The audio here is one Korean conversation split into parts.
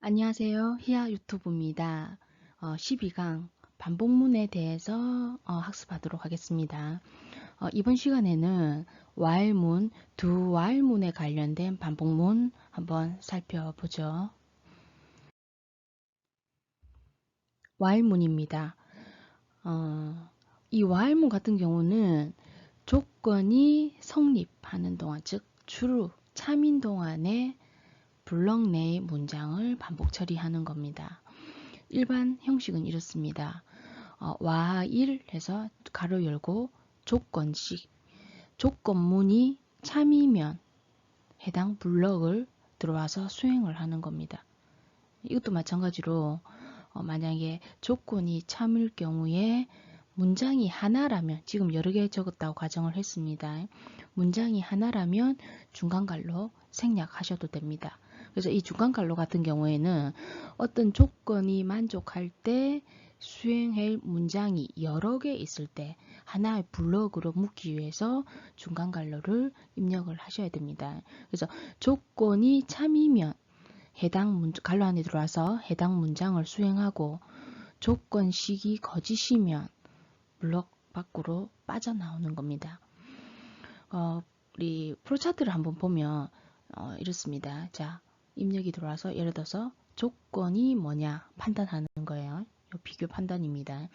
안녕하세요. 히야 유튜브입니다. 12강 반복문에 대해서 학습하도록 하겠습니다. 이번 시간에는 while문, do while문에 관련된 반복문 한번 살펴보죠. while문입니다. 이 while문 같은 경우는 조건이 성립하는 동안, 즉 true, 참인 동안에 블럭 내의 문장을 반복 처리하는 겁니다. 일반 형식은 이렇습니다. while 해서 가로 열고 조건식, 조건문이 참이면 해당 블럭을 들어와서 수행을 하는 겁니다. 이것도 마찬가지로 만약에 조건이 참일 경우에 문장이 하나라면, 지금 여러 개 적었다고 가정을 했습니다. 문장이 하나라면 중간갈로 생략하셔도 됩니다. 그래서 이 중간갈로 같은 경우에는 어떤 조건이 만족할 때 수행할 문장이 여러 개 있을 때 하나의 블럭으로 묶기 위해서 중간갈로를 입력을 하셔야 됩니다. 그래서 조건이 참이면 해당 갈로 안에 들어와서 해당 문장을 수행하고, 조건식이 거짓이면 블럭 밖으로 빠져나오는 겁니다. 우리 프로차트를 한번 보면 이렇습니다. 자, 입력이 들어와서 예를 들어서 조건이 뭐냐 판단하는 거예요. 비교 판단입니다.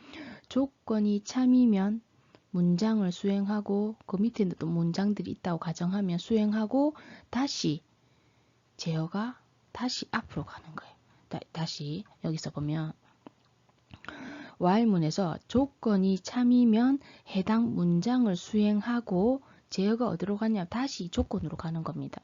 조건이 참이면 문장을 수행하고, 그 밑에 또 문장들이 있다고 가정하면 수행하고, 다시 제어가 다시 앞으로 가는 거예요. 다시 여기서 보면 while문에서 조건이 참이면 해당 문장을 수행하고 제어가 어디로 가냐, 다시 조건으로 가는 겁니다.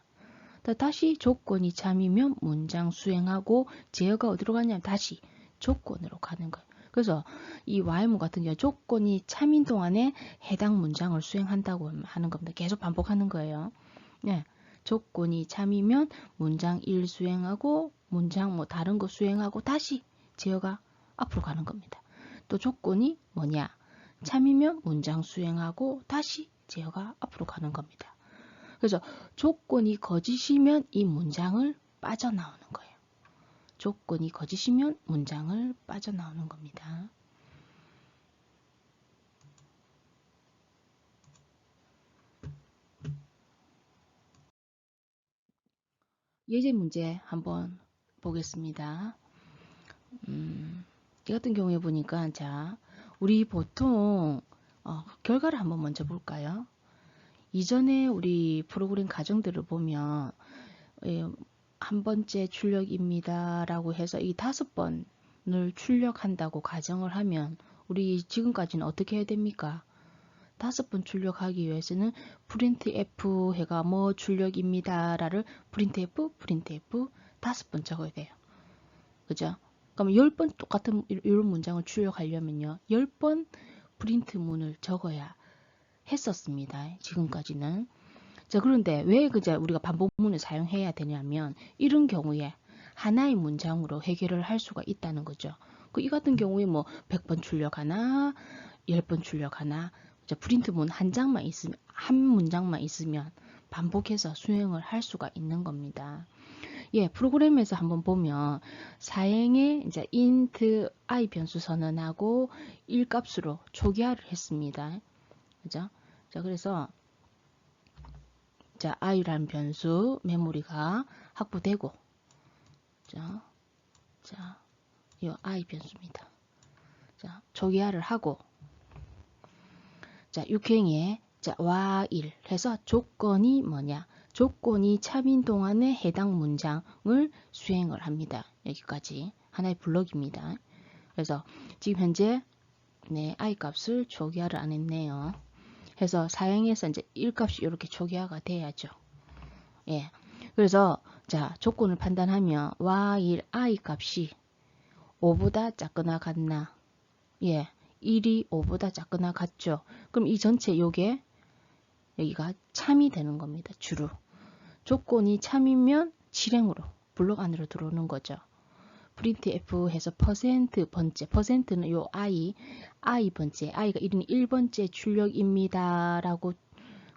다시 조건이 참이면 문장 수행하고 제어가 어디로 가냐, 다시 조건으로 가는 거예요. 그래서 이 while문 같은 경우 조건이 참인 동안에 해당 문장을 수행한다고 하는 겁니다. 계속 반복하는 거예요. 네. 조건이 참이면 문장 1 수행하고 문장 다른 거 수행하고 다시 제어가 앞으로 가는 겁니다. 또 조건이 뭐냐? 참이면 문장 수행하고 다시 제어가 앞으로 가는 겁니다. 그래서 조건이 거짓이면 이 문장을 빠져나오는 거예요. 조건이 거짓이면 문장을 빠져나오는 겁니다. 예제 문제 한번 보겠습니다. 이 같은 경우에 보니까, 자, 우리 보통 결과를 한번 먼저 볼까요? 이전에 우리 프로그램 과정들을 보면 한 번째 출력입니다 라고 해서 이 5번을 출력한다고 가정을 하면 우리 지금까지는 어떻게 해야 됩니까? 5번 출력하기 위해서는 printf 해가 뭐 출력입니다 라를 printf 5번 적어야 돼요. 그죠? 그럼 10번 똑같은 이런 문장을 출력하려면요, 10번 프린트문을 적어야 했었습니다. 지금까지는. 자, 그런데 왜 그저 우리가 반복문을 사용해야 되냐면, 이런 경우에 하나의 문장으로 해결을 할 수가 있다는 거죠. 이 같은 경우에 뭐 100번 출력하나 10번 출력하나, 프린트문 한 장만 있으면, 한 문장만 있으면 반복해서 수행을 할 수가 있는 겁니다. 예, 프로그램에서 한번 보면 사행에 이제 int i 변수 선언하고 1값으로 초기화를 했습니다. 그죠? 자, 그래서 자, i라는 변수 메모리가 확보되고, 자, 이 i 변수입니다. 자, 초기화를 하고, 자, 6행에 자, while 해서 조건이 뭐냐? 조건이 참인 동안에 해당 문장을 수행을 합니다. 여기까지 하나의 블럭입니다. 그래서 지금 현재 i 값을 초기화를 안 했네요. 해서 사행에서 이제 1값이 이렇게 초기화가 돼야죠. 예. 그래서 자, 조건을 판단하면 while i 값이 5보다 작거나 같나? 예. 1이 5보다 작거나 같죠. 그럼 이 전체 요게 여기가 참이 되는 겁니다. 주로. 조건이 참이면 실행으로 블록 안으로 들어오는 거죠. printf 해서 번째, 퍼센트는 요 i 번째, i가 1은 1번째 출력입니다 라고,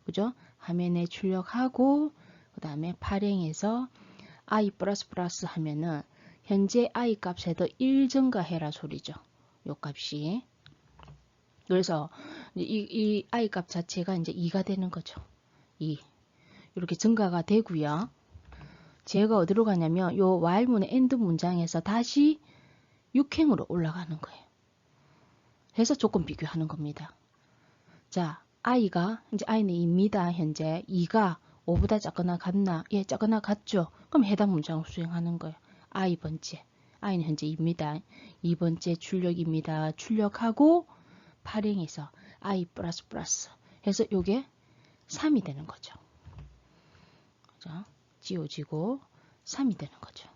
그죠? 화면에 출력하고, 그 다음에 발행해서 i++ 하면은 현재 i 값에 더 1 증가해라 소리죠. 요 값이. 그래서 이 i 값 자체가 이제 2가 되는 거죠. 2. 이렇게 증가가 되고요. 제가 어디로 가냐면 요 while문의 end 문장에서 다시 6행으로 올라가는 거예요. 해서 조건 비교하는 겁니다. 자, i가 이제 i는 2입니다. 현재 2가 5보다 작거나 같나? 예, 작거나 같죠. 그럼 해당 문장을 수행하는 거예요. i번째. i는 현재 2입니다. 2번째 출력입니다. 출력하고 발행해서 i 플러스 플러스 해서 요게 3이 되는 거죠. 그죠? 지워지고 3이 되는 거죠.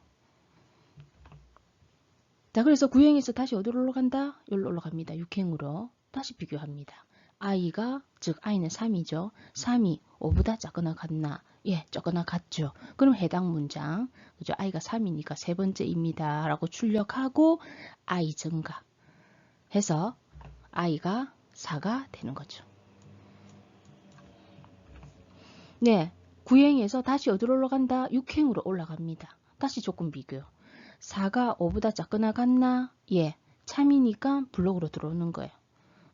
자, 그래서 구행에서 다시 어디로 올라간다? 여기로 올라갑니다. 6행으로 다시 비교합니다. i가 즉 i는 3이죠. 3이 5보다 작거나 같나? 예, 작거나 같죠. 그럼 해당 문장 그죠? i가 3이니까 세 번째입니다. 라고 출력하고 i 증가 해서 i가 4가 되는 거죠. 네, 구행에서 다시 어디로 올라간다? 6행으로 올라갑니다. 다시 조건 비교. 4가 5보다 작거나 같나? 예, 참이니까 블록으로 들어오는 거예요.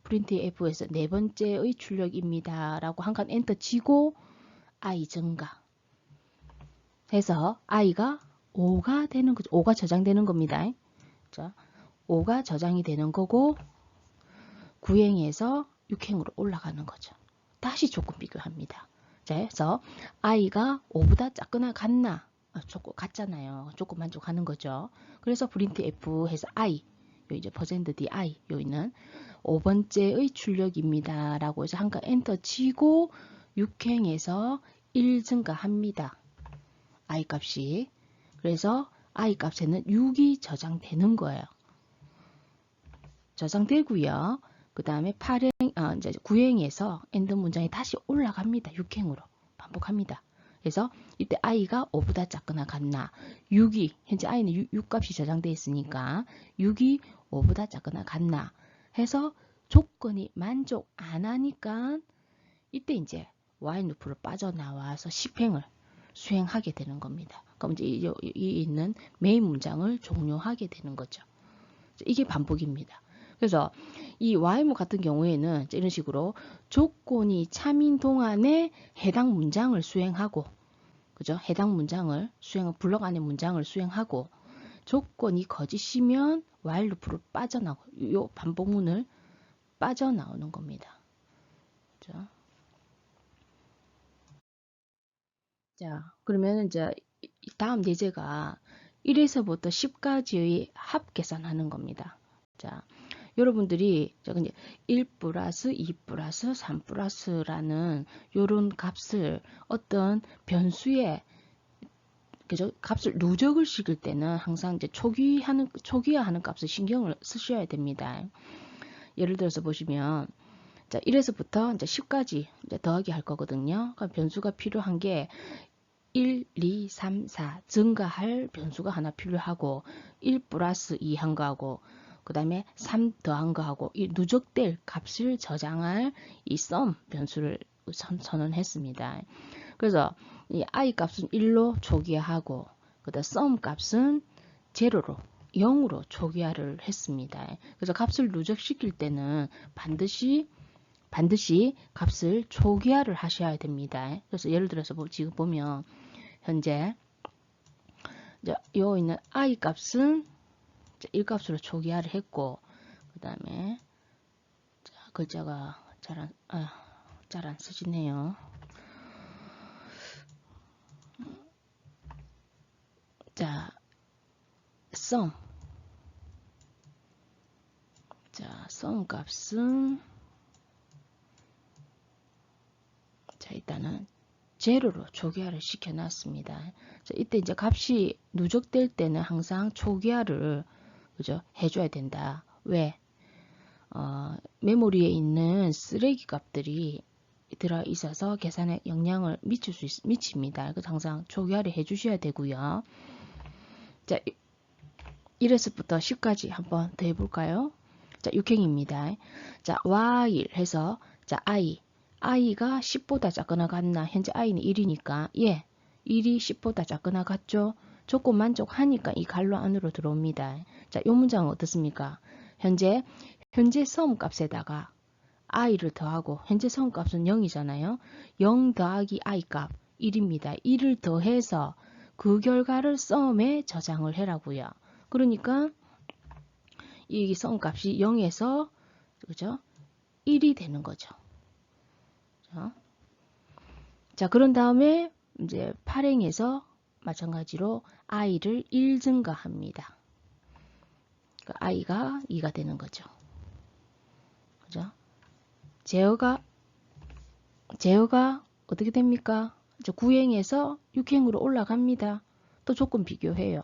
프린트 F에서 네 번째의 출력입니다. 라고 한 칸 엔터 치고 I 증가 해서 I가 5가 되는 거죠. 5가 저장되는 겁니다. 자, 5가 저장이 되는 거고 구행에서 6행으로 올라가는 거죠. 다시 조건 비교합니다. 자, 그래서 i가 5보다 작거나 같나? 조건 같잖아요. 조건 만족하는 거죠. 그래서 프린트 f 해서 i, 요 이제 퍼센트 d i, 요 있는 5번째의 출력입니다. 라고 해서 한 칸 엔터 치고 6행에서 1 증가합니다. i 값이. 그래서 i 값에는 6이 저장되는 거예요. 저장되고요. 그 다음에 8행, 이제 9행에서 엔드 문장이 다시 올라갑니다. 6행으로 반복합니다. 그래서 이때 i가 5보다 작거나 같나 6이 현재 i는 6 값이 저장되어 있으니까 6이 5보다 작거나 같나 해서 조건이 만족 안 하니까 이때 이제 while 루프를 빠져나와서 10행을 수행하게 되는 겁니다. 그럼 이제 이 있는 메인 문장을 종료하게 되는 거죠. 이게 반복입니다. 그래서 이 while문 같은 경우에는 이런 식으로 조건이 참인 동안에 해당 문장을 수행하고, 그죠? 해당 문장을 블록 안의 문장을 수행하고, 조건이 거짓이면 while 루프로 빠져나오고, 요 반복문을 빠져나오는 겁니다. 그죠? 자, 그러면 이제 다음 예제가 1에서부터 10까지의 합 계산하는 겁니다. 자, 여러분들이 이제 1 플러스 2 플러스 3 플러스라는 요런 값을 어떤 변수에 그죠? 값을 누적을 시킬 때는 항상 이제 초기화하는 값을 신경을 쓰셔야 됩니다. 예를 들어서 보시면 자, 1에서부터 이제 10까지 이제 더하기 할 거거든요. 그럼 변수가 필요한 게 1, 2, 3, 4 증가할 변수가 하나 필요하고 1 플러스 2 한 거하고 그 다음에 3 더한 거하고 이 누적될 값을 저장할 이 sum 변수를 선언했습니다. 그래서 이 i 값은 1로 초기화하고 그 다음 sum 값은 제로로 0으로 초기화를 했습니다. 그래서 값을 누적시킬 때는 반드시 값을 초기화를 하셔야 됩니다. 그래서 예를 들어서 지금 보면 현재 요 있는 i 값은 1값으로 초기화를 했고 그 다음에 글자가 잘 안 쓰지네요. 자, sum 값은 자, 일단은 제로로 초기화를 시켜놨습니다. 자, 이때 이제 값이 누적될 때는 항상 초기화를 그죠? 해줘야 된다. 왜? 메모리에 있는 쓰레기 값들이 들어 있어서 계산에 영향을 미칩니다. 그래서 항상 초기화를 해주셔야 되고요. 자, 1에서부터 10까지 한번 더 해볼까요? 자, 6행입니다. 자, while 해서 자, i가 10보다 작거나 같나? 현재 i는 1이니까 예, 1이 10보다 작거나 같죠? 조건 만족하니까 이 갈로 안으로 들어옵니다. 자, 이 문장은 어떻습니까? 현재 수험값에다가 i를 더하고 현재 수험값은 0이잖아요. 0 더하기 i 값 1입니다. 1을 더해서 그 결과를 썸에 저장을 해라고요. 그러니까 이 수험값이 0에서 그죠? 1이 되는 거죠. 자, 그런 다음에 이제 발행해서 마찬가지로 i를 1 증가합니다. 그러니까 i가 2가 되는 거죠. 그죠? 제어가 어떻게 됩니까? 구행에서 6행으로 올라갑니다. 또 조건 비교해요.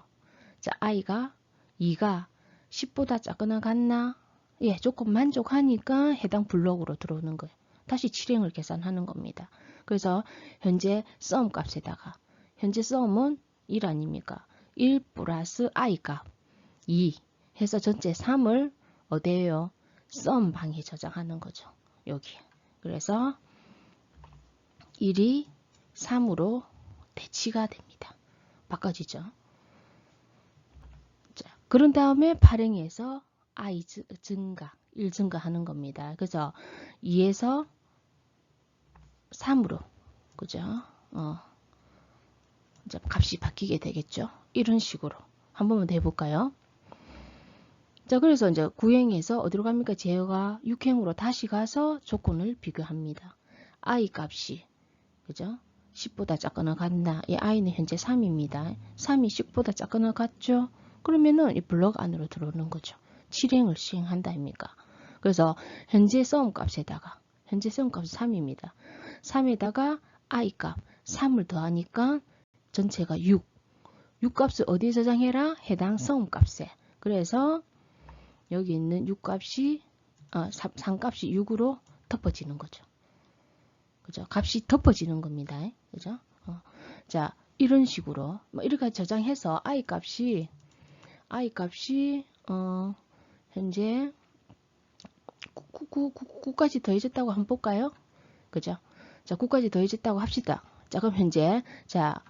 자, i가 2가 10보다 작거나 같나? 예, 조건 만족하니까 해당 블록으로 들어오는 거예요. 다시 7행을 계산하는 겁니다. 그래서 현재 썸 값에다가 현재 썸은 1 아닙니까? 1 플러스 i 값 2 해서 전체 3을 어디에요? 썸 방에 저장하는 거죠. 여기. 그래서 1이 3으로 대치가 됩니다. 바꿔지죠. 자, 그런 다음에 발행해서 i 증가, 1 증가하는 겁니다. 그래서 2에서 3으로 그죠? 이제 값이 바뀌게 되겠죠. 이런 식으로 한 번만 더 해볼까요? 자, 그래서 이제 구행에서 어디로 갑니까? 제어가 6행으로 다시 가서 조건을 비교합니다. i 값이 그죠? 10보다 작거나 같나? 이 i는 현재 3입니다. 3이 10보다 작거나 같죠? 그러면은 이 블록 안으로 들어오는 거죠. 7행을 시행한다 입니까? 그래서 현재 썸 값에다가 현재 썸 값이 3입니다. 3에다가 i 값 3을 더하니까 전체가 6. 6 값을 어디에 저장해라? 해당 썸 값에. 그래서 여기 있는 6 값이 3 값이 6으로 덮어지는 거죠. 그죠? 값이 덮어지는 겁니다. 그죠? 자, 이런 식으로 이렇게 저장해서 i 값이 현재 9까지 더해졌다고 한번 볼까요? 그죠? 자, 9까지 더해졌다고 합시다. 자, 그럼 현재 자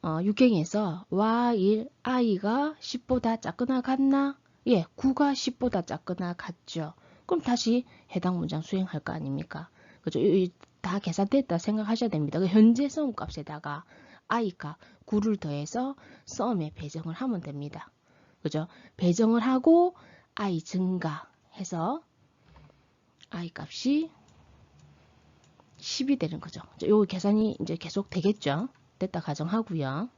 6행에서 while i가 10보다 작거나 같나? 예, 9가 10보다 작거나 같죠. 그럼 다시 해당 문장 수행할 거 아닙니까? 그죠? 다 계산됐다 생각하셔야 됩니다. 현재 썸 값에다가 i 값 9를 더해서 썸에 배정을 하면 됩니다. 그죠? 배정을 하고 i 증가해서 i 값이 10이 되는 거죠. 요 계산이 이제 계속 되겠죠. 됐다 가정하고요.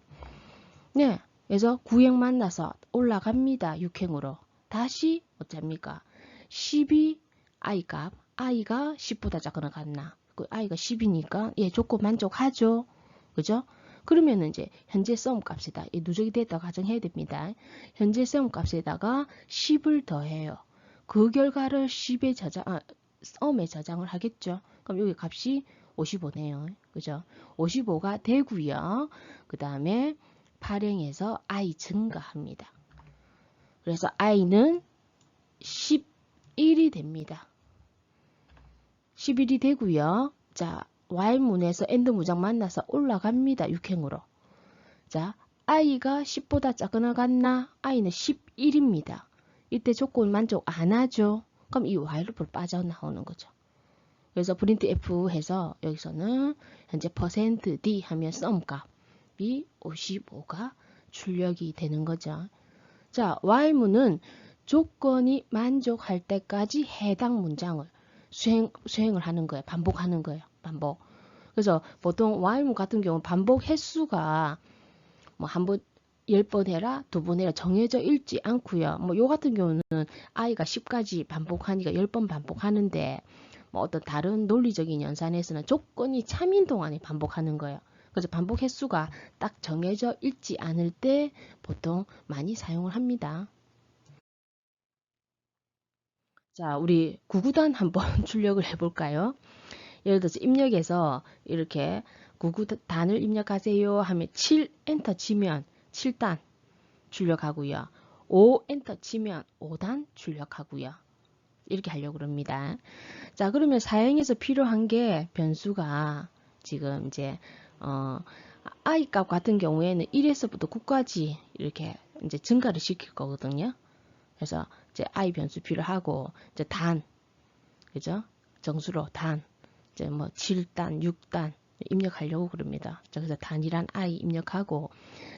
네, 그래서 9행 만나서 올라갑니다. 6행으로. 다시 어쩝니까? 10이 i 값, i가 10보다 작거나 같나? 그 i가 10이니까 예, 조건 만족하죠. 그죠? 그러면 이제 현재 썸 값에다 이 누적이 됐다 가정해야 됩니다. 현재 썸 값에다가 10을 더해요. 그 결과를 10에 썸에 저장을 하겠죠. 그럼 여기 값이 55네요. 그죠? 55가 되고요. 그 다음에 발행해서 i 증가합니다. 그래서 i는 11이 됩니다. 11이 되고요. 자, while문에서 and 문장 만나서 올라갑니다. 6행으로. 자, i가 10보다 작거나 같나? i는 11입니다. 이때 조건 만족 안 하죠. 그럼 이 while로 빠져나오는 거죠. 그래서 프린트 F 해서 여기서는 현재 %D 하면 썸 값이 55가 출력이 되는 거죠. 자, while문은 조건이 만족할 때까지 해당 문장을 수행을 하는 거예요. 반복하는 거예요. 반복. 그래서 보통 while문 같은 경우는 반복 횟수가 뭐 한 번 10번 해라, 2번 해라 정해져 있지 않고요. 뭐 요 같은 경우는 i가 10까지 반복하니까 10번 반복하는데 뭐 어떤 다른 논리적인 연산에서는 조건이 참인 동안에 반복하는 거예요. 그래서 반복 횟수가 딱 정해져 있지 않을 때 보통 많이 사용을 합니다. 자, 우리 구구단 한번 출력을 해볼까요? 예를 들어서 입력에서 이렇게 구구단을 입력하세요 하면 7 엔터 치면 7단 출력하고요. 5 엔터 치면 5단 출력하고요. 이렇게 하려고 합니다. 자, 그러면 사행에서 필요한 게 변수가 지금 이제 I 값 같은 경우에는 1에서부터 9까지 이렇게 이제 증가를 시킬 거거든요. 그래서 이제 I 변수 필요하고 이제 단, 그죠? 정수로 단, 이제 뭐 7단, 6단 입력하려고 그럽니다. 자, 그래서 단이란 I 입력하고,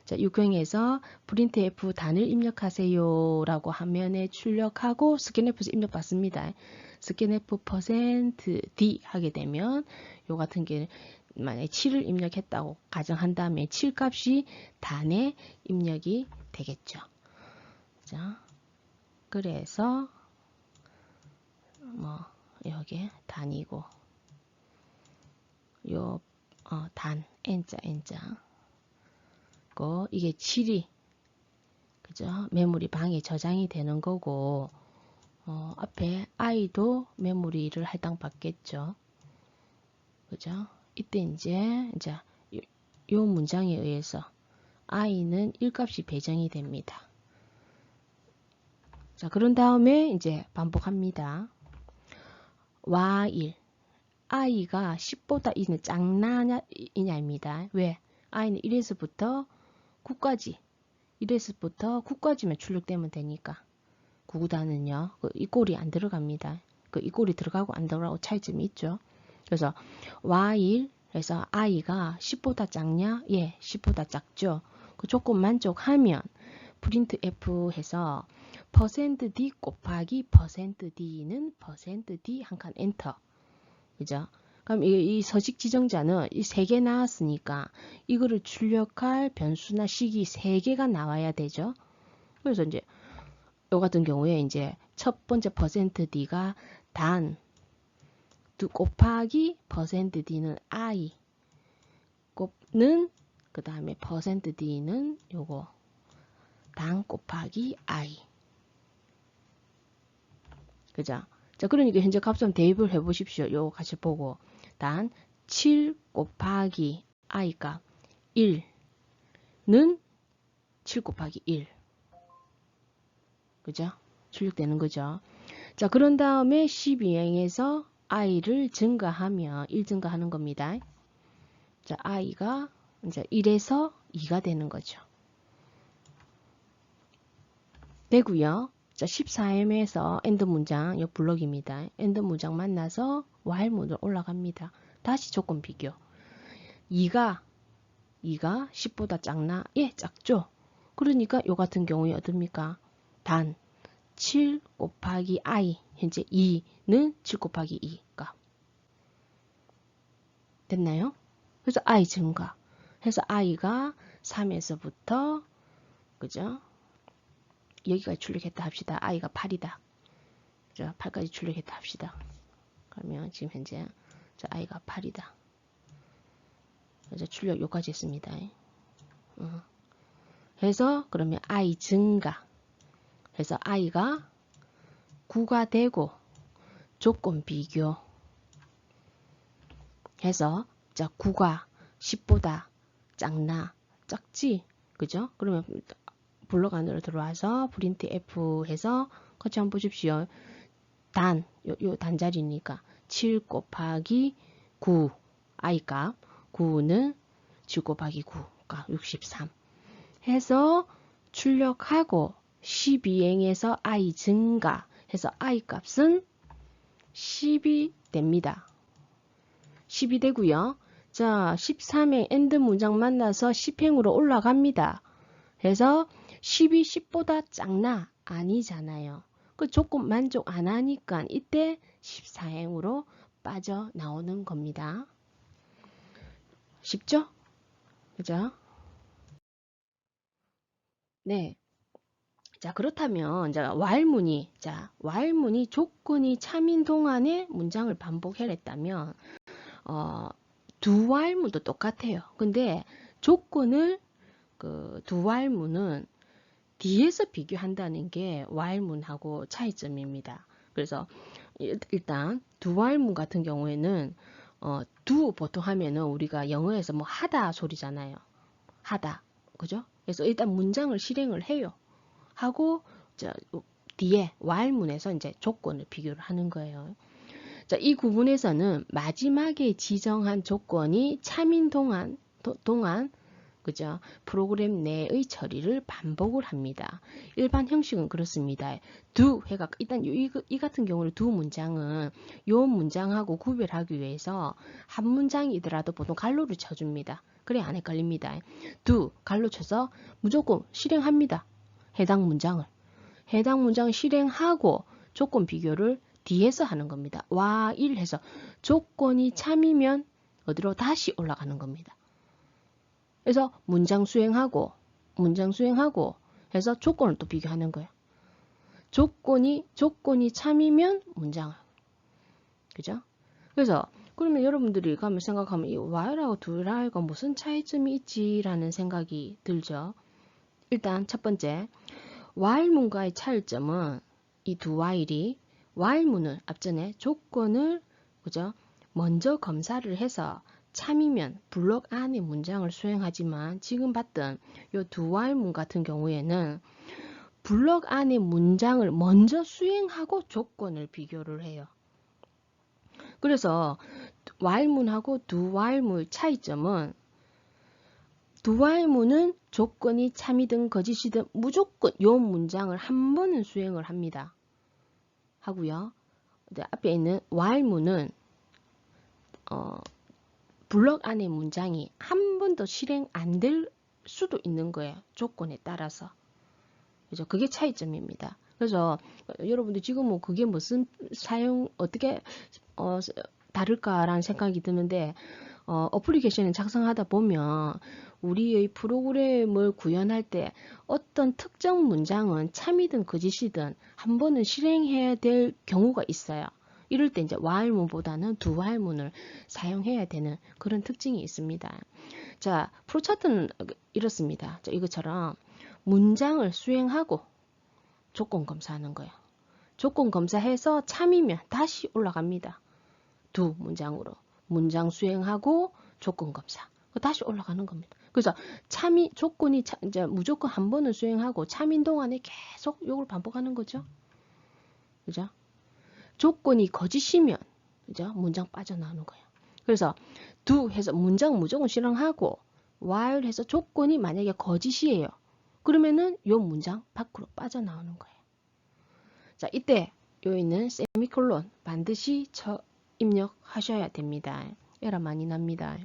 자, 육경에서 프린트 F 단을 입력하세요라고 화면에 출력하고 스캔F에서 입력받습니다. 스캔F %D 하게 되면 요 같은 게 만약에 7을 입력했다고 가정한 다음에 7 값이 단에 입력이 되겠죠. 자, 그래서 뭐 여기 단이고 요 단 n자 고 이게 7이 그죠? 메모리 방에 저장이 되는 거고 앞에 i도 메모리를 할당받겠죠. 그죠? 이때 이제 요 문장에 의해서 i는 1값이 배정이 됩니다. 자, 그런 다음에 이제 반복합니다. while i가 10보다 이는 작나냐입니다. 왜? i는 1에서부터 9까지 1에서부터 9까지만 출력되면 되니까 9구단은요. 이 꼴이 안 들어갑니다. 이 꼴이 들어가고 안 들어가고 차이점이 있죠. 그래서 while 그래서 i가 10보다 작냐? 예, 10보다 작죠. 그 조건 만족하면 프린트 f 해서 %d 곱하기 %d는 %d 한 칸 엔터. 그죠? 그럼 이 서식 지정자는 이 3개 나왔으니까 이거를 출력할 변수나 식이 3개가 나와야 되죠. 그래서 이제 요 같은 경우에 이제 첫 번째 %d가 단 곱하기 %d는 i 곱는 그 다음에 %d는 요거 단 곱하기 i. 그죠? 자, 그러니까 현재 값은 대입을 해 보십시오. 요거 같이 보고 단 7 곱하기 i 값 1는 7 곱하기 1. 그죠? 출력되는 거죠. 자, 그런 다음에 12행에서 i를 증가하면 1 증가하는 겁니다. 자, i가 이제 1에서 2가 되는 거죠. 되고요. 자, 14M에서 엔드 문장, 요 블럭입니다. 엔드 문장 만나서 while 문으로 올라갑니다. 다시 조건 비교. 2가 10보다 작나? 예, 작죠. 그러니까 요 같은 경우에 어떻습니까? 단 7 곱하기 i, 현재 2는 7 곱하기 2가 됐나요? 그래서 i 증가. 해서 i가 3에서부터 그죠? 여기까지 출력했다 합시다. i가 8이다. 그죠? 8까지 출력했다 합시다. 그러면 지금 현재 i가 8이다. 그래서 출력 여기까지 했습니다. 해서 그러면 i 증가. 해서 i가 9가 되고 조건 비교. 해서 자 9가 10보다 작나? 작지? 그죠? 그러면 블록 안으로 들어와서 프린트 F 해서 같이 한번 보십시오. 단, 요 단자리니까 7 곱하기 9 i 값 9는 7 곱하기 9가 63 해서 출력하고 12행에서 i 증가 해서 i 값은 10이 됩니다. 10이 되고요. 자, 13행 엔드 문장 만나서 10행으로 올라갑니다. 그래서 10이 10보다 작나? 아니잖아요. 그 조건 만족 안 하니까 이때 14행으로 빠져나오는 겁니다. 쉽죠? 그죠? 네. 자, 그렇다면, 자, while 문이 조건이 참인 동안에 문장을 반복해냈다면, 두 while 문도 똑같아요. 근데 조건을, 두 while 문은 뒤에서 비교한다는 게 while 문하고 차이점입니다. 그래서 일단 두 while 문 같은 경우에는 do 보통 하면은 우리가 영어에서 뭐 하다 소리잖아요. 하다. 그죠? 그래서 일단 문장을 실행을 해요. 하고 뒤에 while 문에서 이제 조건을 비교를 하는 거예요. 자, 이 구분에서는 마지막에 지정한 조건이 참인 동안 동안 그죠? 프로그램 내의 처리를 반복을 합니다. 일반 형식은 그렇습니다. 두 해가 일단 이 같은 경우는 두 문장은 요 문장하고 구별하기 위해서 한 문장이더라도 보통 갈로를 쳐줍니다. 그래 안 헷갈립니다. 두 갈로 쳐서 무조건 실행합니다. 해당 문장을 실행하고 조건 비교를 뒤에서 하는 겁니다. while 해서 조건이 참이면 어디로 다시 올라가는 겁니다. 그래서 문장 수행하고 해서 조건을 또 비교하는 거예요. 조건이 참이면 문장. 그죠? 그래서 그러면 여러분들이 가면 생각하면 이 while하고 do하고 무슨 차이점이 있지라는 생각이 들죠. 일단 첫 번째 while 문과의 차이점은 이 do while이 while 문은 앞전에 조건을 그죠? 먼저 검사를 해서 참이면 블록 안에 문장을 수행하지만 지금 봤던 요 do while 문 같은 경우에는 블록 안에 문장을 먼저 수행하고 조건을 비교를 해요. 그래서 while 문하고 do while 문의 차이점은 do while 문은 조건이 참이든 거짓이든 무조건 요 문장을 한 번은 수행을 합니다. 하고요. 앞에 있는 while 문은 블록 안의 문장이 한 번도 실행 안 될 수도 있는 거예요. 조건에 따라서. 그죠? 그게 차이점입니다. 그래서 여러분들 지금 뭐 그게 무슨 사용 어떻게 다를까라는 생각이 드는데 어플리케이션을 작성하다 보면 우리의 프로그램을 구현할 때 어떤 특정 문장은 참이든 거짓이든 한 번은 실행해야 될 경우가 있어요. 이럴 때 이제 while 문보다는 do while 문을 사용해야 되는 그런 특징이 있습니다. 자, 프로차트는 이렇습니다. 자, 이것처럼 문장을 수행하고 조건 검사하는 거예요. 조건 검사해서 참이면 다시 올라갑니다. 두 문장으로. 문장 수행하고 조건 검사. 다시 올라가는 겁니다. 그래서 조건이 이제 무조건 한 번은 수행하고 참인 동안에 계속 이걸 반복하는 거죠. 그죠? 조건이 거짓이면 그죠? 문장 빠져나오는 거예요. 그래서 do 해서 문장 무조건 실행하고 while 해서 조건이 만약에 거짓이에요. 그러면은 요 문장 밖으로 빠져나오는 거예요. 자, 이때 요 있는 세미콜론 반드시 입력하셔야 됩니다. 에러 많이 납니다.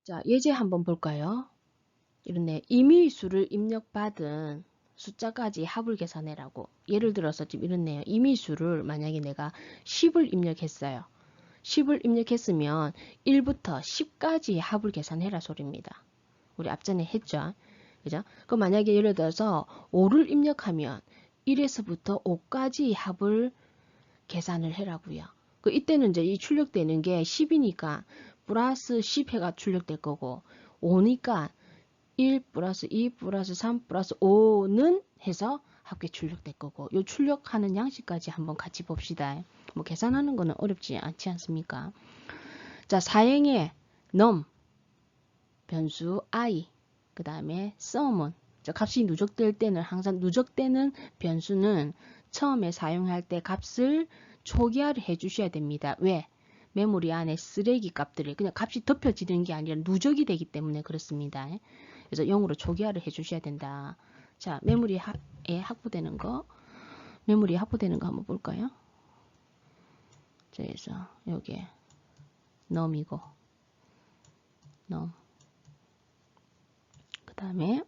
자, 예제 한번 볼까요? 이렇네. 임의수를 입력받은 숫자까지 합을 계산해라고. 예를 들어서 지금 이렇네요. 임의수를 만약에 내가 10을 입력했어요. 10을 입력했으면 1부터 10까지 합을 계산해라 소리입니다. 우리 앞전에 했죠. 그죠? 그럼 만약에 예를 들어서 5를 입력하면 1에서부터 5까지 합을 계산을 해라고요. 이때는 이제 이 출력되는 게 10이니까 플러스 10회가 출력될 거고 5니까 1 플러스 2 플러스 3 플러스 5는 해서 합계 출력될 거고 요 출력하는 양식까지 한번 같이 봅시다. 뭐 계산하는 거는 어렵지 않지 않습니까? 자, 사행의 num 변수 i 그 다음에 sum은 값이 누적될 때는 항상 누적되는 변수는 처음에 사용할 때 값을 초기화를 해 주셔야 됩니다. 왜? 메모리 안에 쓰레기 값들이 그냥 값이 덮여지는 게 아니라 누적이 되기 때문에 그렇습니다. 그래서 0으로 초기화를 해 주셔야 된다. 자, 메모리에 확보되는 거 한번 볼까요? 그래서 여기에 num이고 num 그 다음에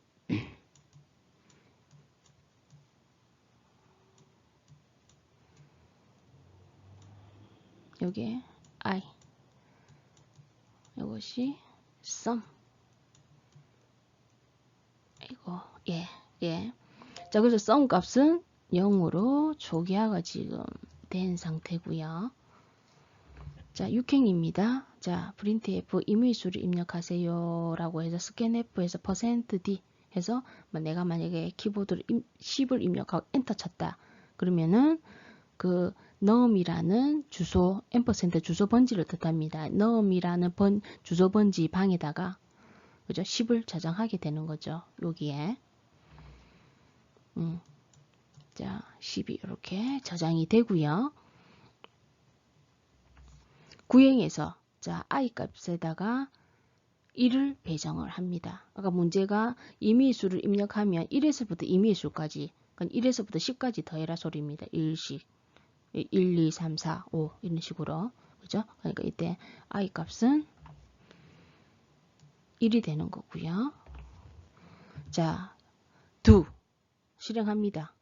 여기에 i 이것이 sum 이거 예. 자, 그래서 sum 값은 0으로 초기화가 지금 된 상태고요. 자, 6행입니다. 자, printf 임의수를 입력하세요 라고 해서 scanf에서 %d 해서 내가 만약에 키보드를 10을 입력하고 엔터 쳤다. 그러면은 그 num이라는 주소 앰퍼센드 주소 번지를 뜻합니다. num이라는 주소 번지 방에다가 그죠? 10을 저장하게 되는 거죠. 여기에 자, 10이 이렇게 저장이 되고요. 구행에서 자, I 값에다가 1을 배정을 합니다. 아까 문제가 임의수를 입력하면 1에서부터 임의수까지, 그러니까 1에서부터 10까지 더해라 소리입니다. 1씩. 1, 2, 3, 4, 5 이런 식으로. 그죠? 그러니까 이때 I 값은 1이 되는 거고요. 자, do 실행합니다.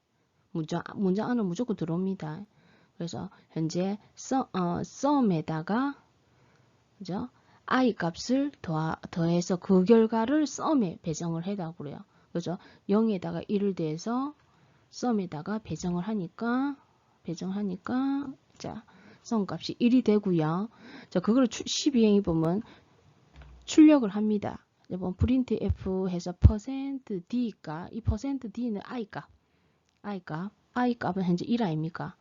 문장 안은 무조건 들어옵니다. 그래서 현재 sum에다가 그죠? I 값을 더해서 그 결과를 sum에 배정을 해다 그래요. 그죠? 0에다가 1을 대해서 sum에다가 배정을 하니까 자, sum 값이 1이 되고요. 자, 그걸 12행이 보면 출력을 합니다. 이번 printf 해서 %d가 이 %d는 I 값은 현재 1 아닙니까?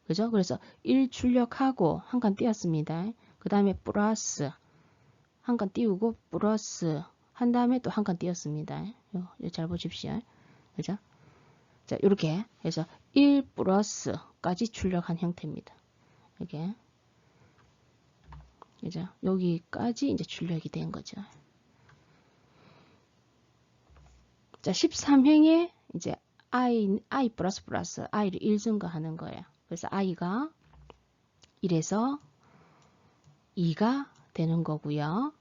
그죠? 그래서 1 출력하고 한 칸 띄었습니다. 그 다음에 플러스 한 칸 띄우고 플러스 한 다음에 또 한 칸 띄었습니다. 잘 보십시오. 그죠? 자, 이렇게 해서 1 플러스까지 출력한 형태입니다. 이렇게. 그죠? 여기까지 이제 출력이 된 거죠. 자, 13행에 이제 I 플러스 I를 1 증가하는 거예요. 그래서 I가 1에서 2가 되는 거고요.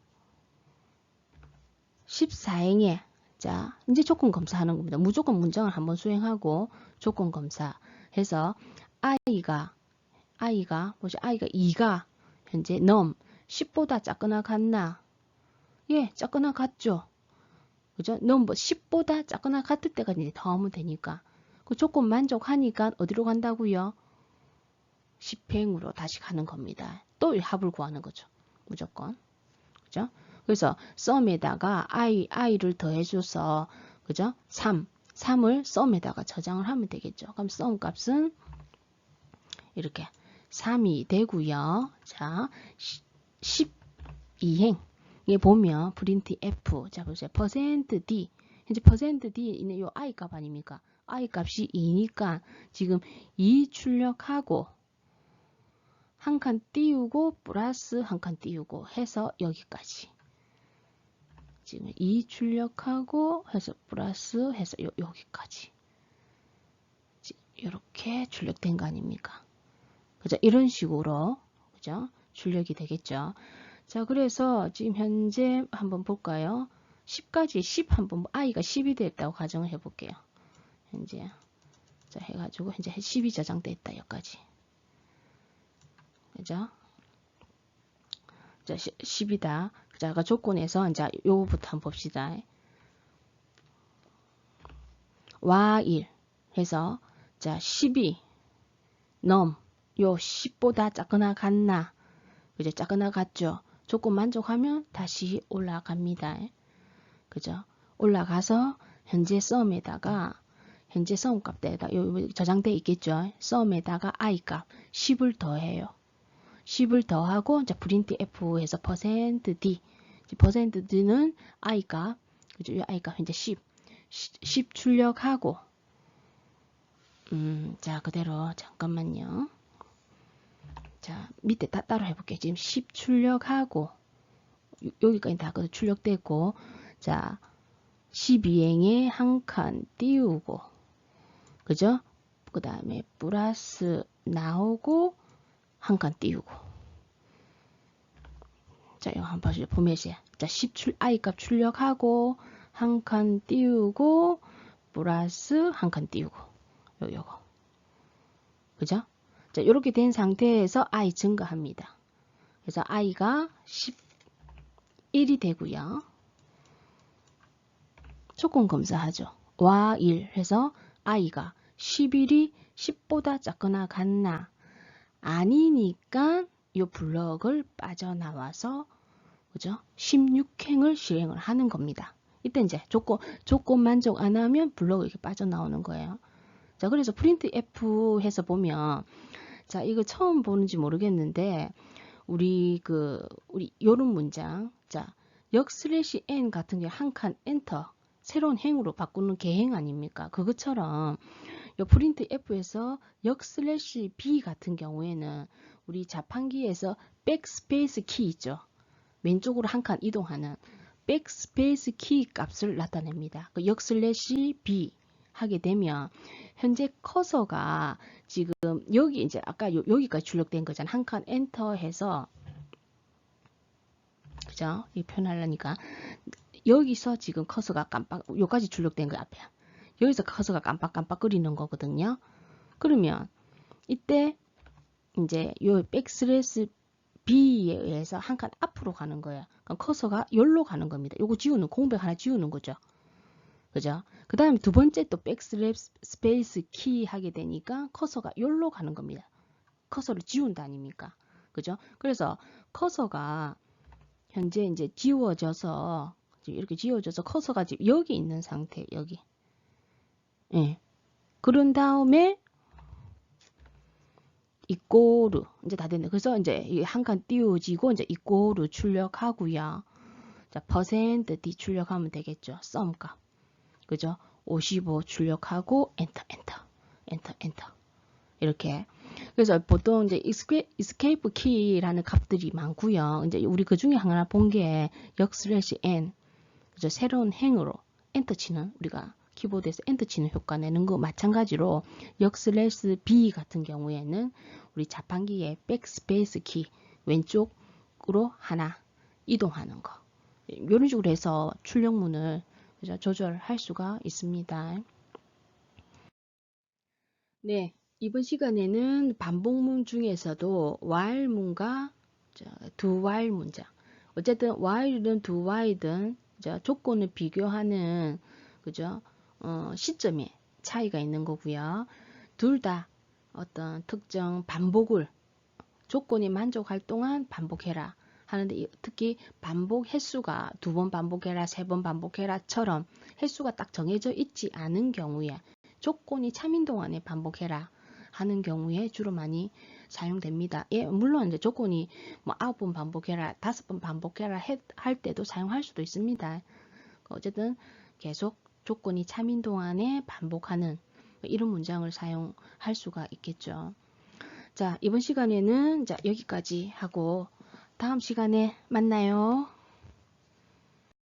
14행에 자, 이제 조건 검사하는 겁니다. 무조건 문장을 한번 수행하고 조건 검사해서 I가 2가 현재 넘 10보다 작거나 같나? 예, 작거나 같죠. 그죠? 넘 10보다 작거나 같을 때가 이제 더하면 되니까. 그 조건 만족하니까 어디로 간다고요? 10행으로 다시 가는 겁니다. 또 합을 구하는 거죠. 무조건. 그죠? 그래서 sum에다가 i를 더해줘서 그죠? 3을 sum에다가 저장을 하면 되겠죠. 그럼 sum 값은 이렇게 3이 되고요. 자, 12행에 보면 printf 자 보세요. %d 현재 %d는 요 i 값 아닙니까? i 값이 2니까 지금 2 출력하고 한 칸 띄우고 플러스 한 칸 띄우고 해서 여기까지 지금 2 출력하고 해서 플러스 해서 여기까지 이렇게 출력된 거 아닙니까? 그죠? 이런 식으로 그죠? 출력이 되겠죠. 자, 그래서 지금 현재 한번 볼까요? 10까지 10 한번 i가 10이 됐다고 가정을 해 볼게요. 현재 자 해가지고 현재 10이 저장됐다 여기까지. 그죠? 자, 10이다. 자, 아까 조건에서 이제 요거부터 한번 봅시다. while 해서 자, 10이 요 10보다 작거나 같나? 그죠? 작거나 같죠? 조건 만족하면 다시 올라갑니다. 그죠? 올라가서 현재 sum에다가 현재 sum 값에다 저장돼 있겠죠? sum에다가 i 값 10을 더해요. 10을 더하고 이제 printf 해서 %d %d는 i 값 그죠? 이 i 값 현재 10 출력하고 자 그대로 잠깐만요. 자 밑에 따로 해볼게요. 지금 10 출력하고 여기까지 다 출력됐고 자 12행에 한 칸 띄우고 그죠? 그 다음에 플러스 나오고 한 칸 띄우고 자 이거 한번 보면서 자 10 i 값 출력하고 한 칸 띄우고 플러스 한 칸 띄우고 요거 그죠? 자 이렇게 된 상태에서 i 증가합니다. 그래서 i가 11이 되고요. 조건 검사하죠. while 해서 i가 11이 10보다 작거나 같나? 아니니까 이 블럭을 빠져나와서 그죠? 16행을 실행을 하는 겁니다. 이때 이제 조건 만족 안 하면 블럭이 이렇게 빠져나오는 거예요. 자, 그래서 printf 해서 보면 자, 이거 처음 보는지 모르겠는데 우리 요런 문장 자, 역/n 같은 게 한 칸 엔터 새로운 행으로 바꾸는 개행 아닙니까? 그것처럼 요 printf에서 역/b 같은 경우에는 우리 자판기에서 백스페이스 키 있죠. 왼쪽으로 한 칸 이동하는 백스페이스 키 값을 나타냅니다. 그 역슬래시 B 하게 되면 현재 커서가 지금 여기 이제 아까 여기까지 출력된 거잖아. 한 칸 엔터 해서 그죠? 이 표현하려니까 여기서 지금 커서가 깜빡 여기까지 출력된 거 앞에 여기서 커서가 깜빡깜빡거리는 거거든요. 그러면 이때 이제 요 백슬래시 B에 의해서 한 칸 앞으로 가는 거예요. 그럼 커서가 여기로 가는 겁니다. 요거 지우는 공백 하나 지우는 거죠. 그죠? 그 다음에 두 번째 또 백스페이스 키 하게 되니까 커서가 여기로 가는 겁니다. 커서를 지운다 아닙니까? 그죠? 그래서 커서가 현재 이제 지워져서 이렇게 지워져서 커서가 지금 여기 있는 상태, 여기. 예. 그런 다음에 이꼬르 이제 다 됐네. 그래서 이제 한 칸 띄워지고 이제 이꼬르 출력하고요. 자, 퍼센트 D 출력하면 되겠죠. 썸 값. 그죠? 55 출력하고 엔터 엔터 엔터 엔터 이렇게. 그래서 보통 이제 escape key라는 값들이 많고요. 이제 우리 그 중에 하나 본 게 역슬래시 n 그죠? 새로운 행으로 엔터 치는 우리가 키보드에서 엔터 치는 효과 내는 거 마찬가지로 역슬래시 b 같은 경우에는 우리 자판기의 백스페이스 키 왼쪽으로 하나 이동하는 거 이런 식으로 해서 출력문을 그죠? 조절할 수가 있습니다. 네, 이번 시간에는 반복문 중에서도 while문과 do while 문장 어쨌든 while이든 do while이든 조건을 비교하는 그죠? 시점에 차이가 있는 거고요. 둘 다 어떤 특정 반복을 조건이 만족할 동안 반복해라 하는데 특히 반복 횟수가 2번 반복해라, 3번 반복해라처럼 횟수가 딱 정해져 있지 않은 경우에 조건이 참인 동안에 반복해라 하는 경우에 주로 많이 사용됩니다. 예, 물론 이제 조건이 뭐 9번 반복해라, 5번 반복해라 할 때도 사용할 수도 있습니다. 어쨌든 계속 조건이 참인 동안에 반복하는 이런 문장을 사용할 수가 있겠죠. 자, 이번 시간에는 여기까지 하고 다음 시간에 만나요.